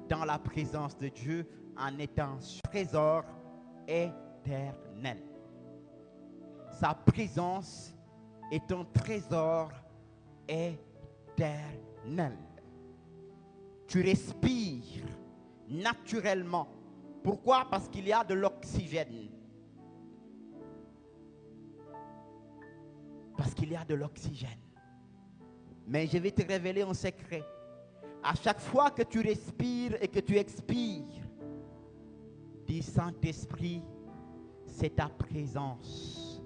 dans la présence de Dieu en étant trésor éternel. Sa présence est un trésor éternel. Tu respires naturellement. Pourquoi? Parce qu'il y a de l'oxygène. Parce qu'il y a de l'oxygène. Mais je vais te révéler un secret. À chaque fois que tu respires et que tu expires, dis Saint-Esprit, c'est ta présence.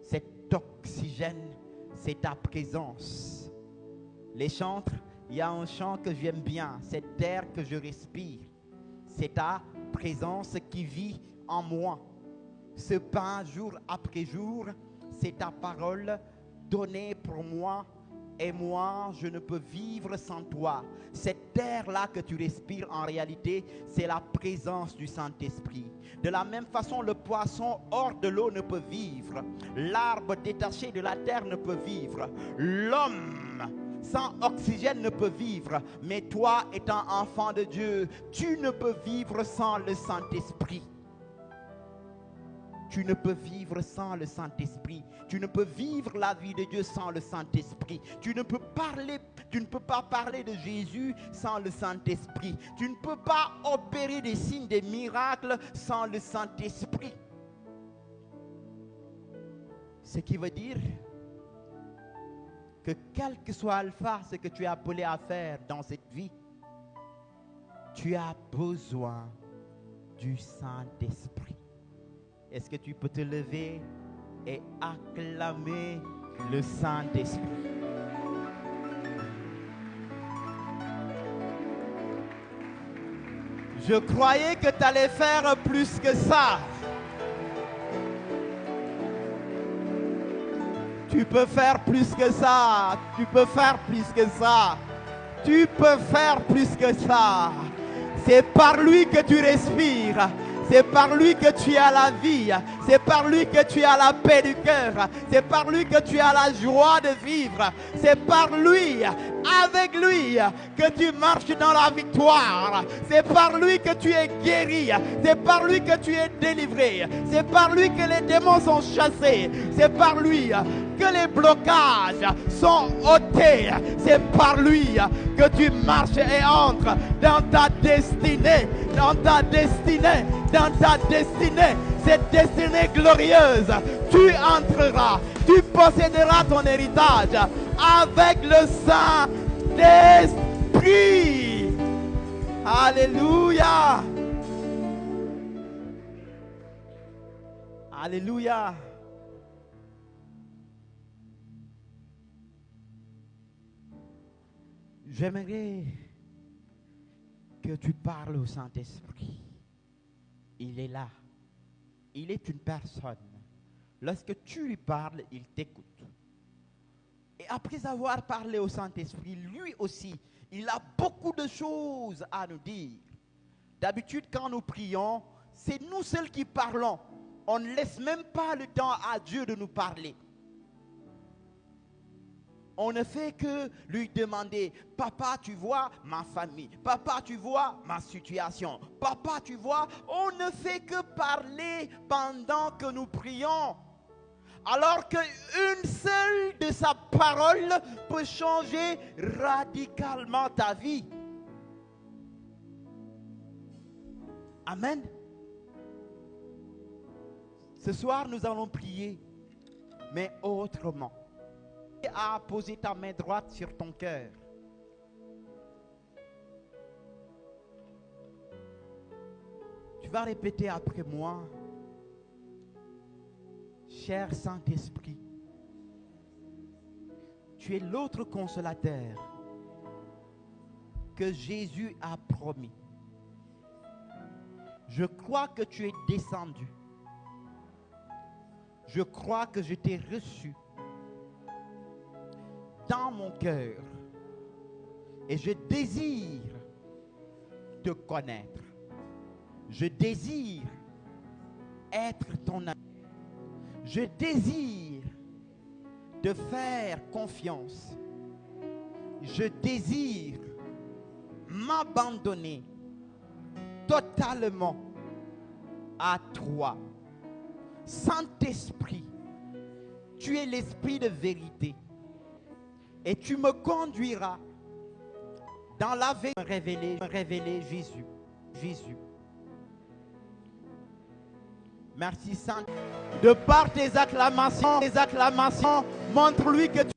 Cet oxygène, c'est ta présence. Les chantres, il y a un chant que j'aime bien. Cet air que je respire, c'est ta présence qui vit en moi. Ce pain jour après jour, c'est ta parole donnée pour moi. Et moi, je ne peux vivre sans toi. Cet air-là que tu respires, en réalité, c'est la présence du Saint-Esprit. De la même façon, le poisson hors de l'eau ne peut vivre. L'arbre détaché de la terre ne peut vivre. L'homme sans oxygène ne peut vivre. Mais toi, étant enfant de Dieu, tu ne peux vivre sans le Saint-Esprit. Tu ne peux vivre sans le Saint-Esprit. Tu ne peux vivre la vie de Dieu sans le Saint-Esprit. Tu ne peux pas parler de Jésus sans le Saint-Esprit. Tu ne peux pas opérer des signes, des miracles sans le Saint-Esprit. Ce qui veut dire que quel que soit alpha, ce que tu es appelé à faire dans cette vie, tu as besoin du Saint-Esprit. Est-ce que tu peux te lever et acclamer le Saint-Esprit? Je croyais que tu allais faire plus que ça. Tu peux faire plus que ça. Tu peux faire plus que ça. Tu peux faire plus que ça. C'est par lui que tu respires. C'est par lui que tu as la vie. C'est par lui que tu as la paix du cœur. C'est par lui que tu as la joie de vivre. C'est par lui, avec lui, que tu marches dans la victoire. C'est par lui que tu es guéri. C'est par lui que tu es délivré. C'est par lui que les démons sont chassés. C'est par lui que les blocages sont ôtés. C'est par lui que tu marches et entres dans ta destinée. Dans ta destinée. Dans ta destinée, cette destinée glorieuse, tu entreras, tu posséderas ton héritage avec le Saint-Esprit. Alléluia. Alléluia. J'aimerais que tu parles au Saint-Esprit. Il est là. Il est une personne. Lorsque tu lui parles, il t'écoute. Et après avoir parlé au Saint-Esprit, lui aussi, il a beaucoup de choses à nous dire. D'habitude, quand nous prions, c'est nous seuls qui parlons. On ne laisse même pas le temps à Dieu de nous parler. On ne fait que lui demander, papa, tu vois ma famille, papa, tu vois ma situation, papa, tu vois, on ne fait que parler pendant que nous prions. Alors qu'une seule de sa parole peut changer radicalement ta vie. Amen. Ce soir, nous allons prier, mais autrement. À poser ta main droite sur ton cœur. Tu vas répéter après moi. Cher Saint-Esprit, tu es l'autre consolateur que Jésus a promis. Je crois que tu es descendu. Je crois que je t'ai reçu dans mon cœur et je désire te connaître. Je désire être ton ami. Je désire te faire confiance. Je désire m'abandonner totalement à toi. Saint-Esprit, tu es l'Esprit de vérité et tu me conduiras dans la vérité. Révéler Jésus. Jésus. Merci Saint. De par tes acclamations, montre-lui que tu